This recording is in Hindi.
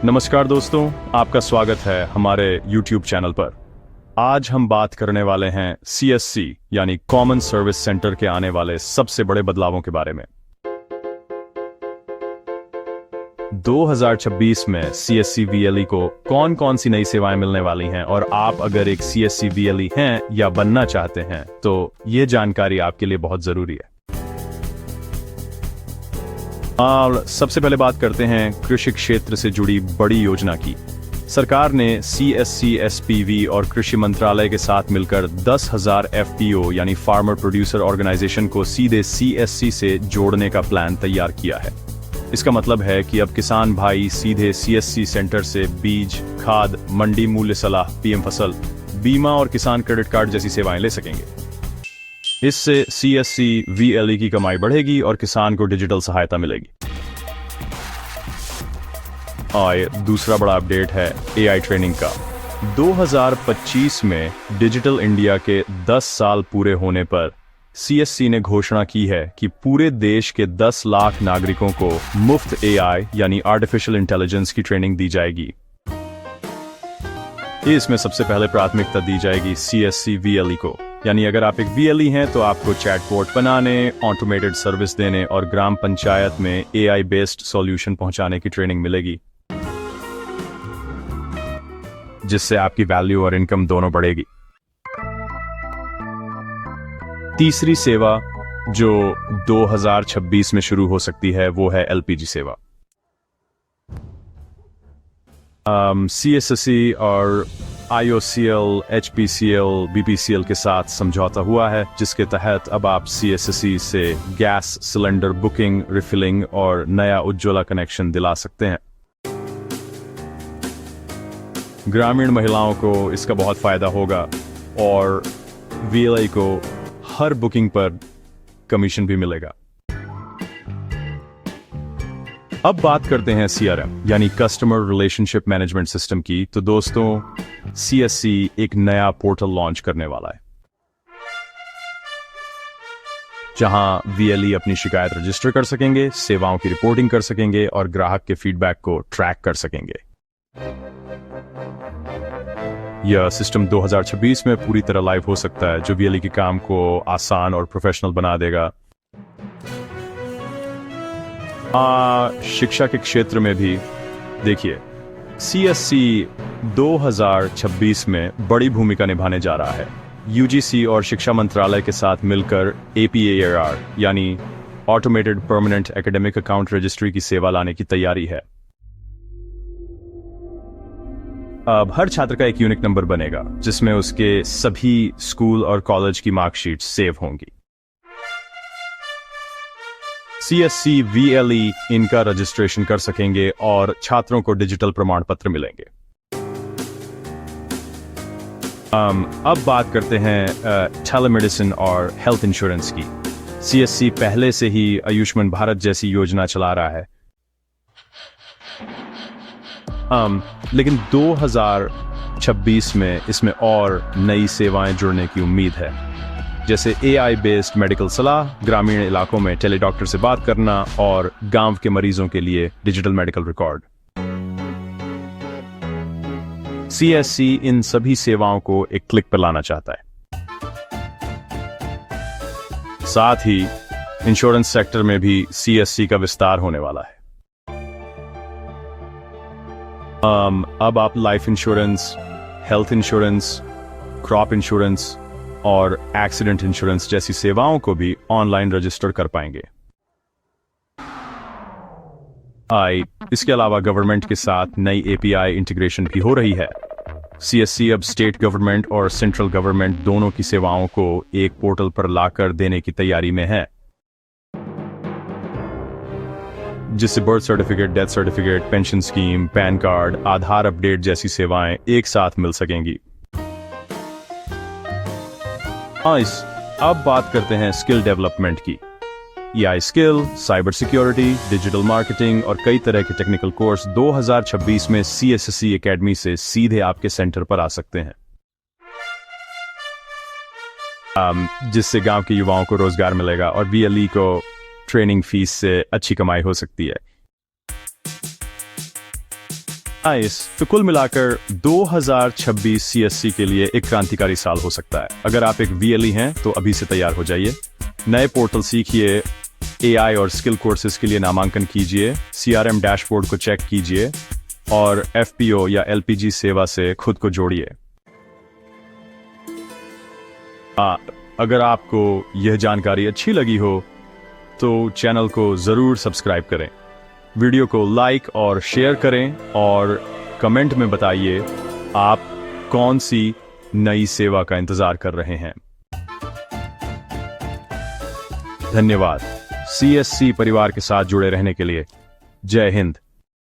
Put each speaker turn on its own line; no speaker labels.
नमस्कार दोस्तों, आपका स्वागत है हमारे YouTube चैनल पर। आज हम बात करने वाले हैं CSC यानी कॉमन सर्विस सेंटर के आने वाले सबसे बड़े बदलावों के बारे में। 2026 में CSC VLE को कौन कौन सी नई सेवाएं मिलने वाली हैं और आप अगर एक CSC VLE हैं या बनना चाहते हैं तो ये जानकारी आपके लिए बहुत जरूरी है। सबसे पहले बात करते हैं कृषि क्षेत्र से जुड़ी बड़ी योजना की। सरकार ने CSC SPV और कृषि मंत्रालय के साथ मिलकर 10,000 FPO यानी फार्मर प्रोड्यूसर ऑर्गेनाइजेशन को सीधे CSC से जोड़ने का प्लान तैयार किया है। इसका मतलब है कि अब किसान भाई सीधे CSC सेंटर से बीज, खाद, मंडी मूल्य सलाह, PM फसल, बीमा और किसान क्रेडिट कार्ड जैसी सेवाएं ले सकेंगे। इससे CSC VLE की कमाई बढ़ेगी और किसान को डिजिटल सहायता मिलेगी। और दूसरा बड़ा अपडेट है AI ट्रेनिंग का। 2025 में डिजिटल इंडिया के 10 साल पूरे होने पर CSC ने घोषणा की है कि पूरे देश के 10 लाख नागरिकों को मुफ्त AI यानी आर्टिफिशियल इंटेलिजेंस की ट्रेनिंग दी जाएगी। इसमें सबसे पहले प्राथमिकता दी जाएगी CSC VLE को, यानी अगर आप एक VLE हैं तो आपको चैटबॉट बनाने, ऑटोमेटेड सर्विस देने और ग्राम पंचायत में AI बेस्ड सॉल्यूशन पहुंचाने की ट्रेनिंग मिलेगी, जिससे आपकी वैल्यू और इनकम दोनों बढ़ेगी। तीसरी सेवा जो 2026 में शुरू हो सकती है वो है LPG सेवा। CSSC और IOCL, HPCL, BPCL के साथ समझौता हुआ है, जिसके तहत अब आप CSSC से गैस सिलेंडर बुकिंग, रिफिलिंग और नया उज्ज्वला कनेक्शन दिला सकते हैं। ग्रामीण महिलाओं को इसका बहुत फायदा होगा और VLE को हर बुकिंग पर कमीशन भी मिलेगा। अब बात करते हैं CRM यानी कस्टमर रिलेशनशिप मैनेजमेंट सिस्टम की। तो दोस्तों, CSC एक नया पोर्टल लॉन्च करने वाला है, जहां VLE अपनी शिकायत रजिस्टर कर सकेंगे, सेवाओं की रिपोर्टिंग कर सकेंगे और ग्राहक के फीडबैक को ट्रैक कर सकेंगे। यह सिस्टम 2026 में पूरी तरह लाइव हो सकता है, जो VLE के काम को आसान और प्रोफेशनल बना देगा। शिक्षा के क्षेत्र में भी देखिए, CSC 2026 में बड़ी भूमिका निभाने जा रहा है। UGC और शिक्षा मंत्रालय के साथ मिलकर APAR यानी automated permanent academic account registry की सेवा लाने की तैयारी है। अब हर छात्र का एक यूनिक नंबर बनेगा, जिसमें उसके सभी स्कूल और कॉलेज की मार्कशीट सेव होंगी। CSC VLE इनका रजिस्ट्रेशन कर सकेंगे और छात्रों को डिजिटल प्रमाण पत्र मिलेंगे। अब बात करते हैं टेलीमेडिसिन और हेल्थ इंश्योरेंस की। CSC पहले से ही आयुष्मान भारत जैसी योजना चला रहा है, लेकिन 2026 में इसमें और नई सेवाएं जुड़ने की उम्मीद है, जैसे AI बेस्ड मेडिकल सलाह, ग्रामीण इलाकों में टेली डॉक्टर से बात करना और गांव के मरीजों के लिए डिजिटल मेडिकल रिकॉर्ड। CSC इन सभी सेवाओं को एक क्लिक पर लाना चाहता है। साथ ही इंश्योरेंस सेक्टर में भी CSC का विस्तार होने वाला है। अब आप life insurance, health insurance, crop insurance और एक्सीडेंट इंश्योरेंस जैसी सेवाओं को भी ऑनलाइन रजिस्टर कर पाएंगे। इसके अलावा गवर्नमेंट के साथ नई API इंटीग्रेशन भी हो रही है। CSC अब स्टेट गवर्नमेंट और सेंट्रल गवर्नमेंट दोनों की सेवाओं को एक पोर्टल पर लाकर देने की तैयारी में है, जिससे birth certificate, death certificate, pension scheme, pan card, Aadhaar update जैसी सेवाएं एक साथ मिल सकेंगी। अब बात करते हैं स्किल डेवलपमेंट की। AI skill, cyber security, digital marketing और कई तरह के टेक्निकल कोर्स 2026 में CSSC एकेडमी से सीधे आपके सेंटर पर आ सकते हैं, जिससे गांव के युवाओं को रोजगार मिलेगा और VLE को ट्रेनिंग फीस से अच्छी कमाई हो सकती है। नाइस। तो कुल मिलाकर 2026 सीएससी के लिए एक क्रांतिकारी साल हो सकता है। अगर आप एक वीएलई हैं तो अभी से तैयार हो जाइए, नए पोर्टल सीखिए, एआई और स्किल कोर्सेज के लिए नामांकन कीजिए, सीआरएम डैशबोर्ड को चेक कीजिए और एफपीओ या एलपीजी सेवा से खुद को जोड़िए। अगर आपको यह जानकारी अच्छी लगी हो तो चैनल को जरूर सब्सक्राइब करें, वीडियो को लाइक और शेयर करें और कमेंट में बताइए आप कौन सी नई सेवा का इंतजार कर रहे हैं। धन्यवाद। सीएससी परिवार के साथ जुड़े रहने के लिए जय हिंद।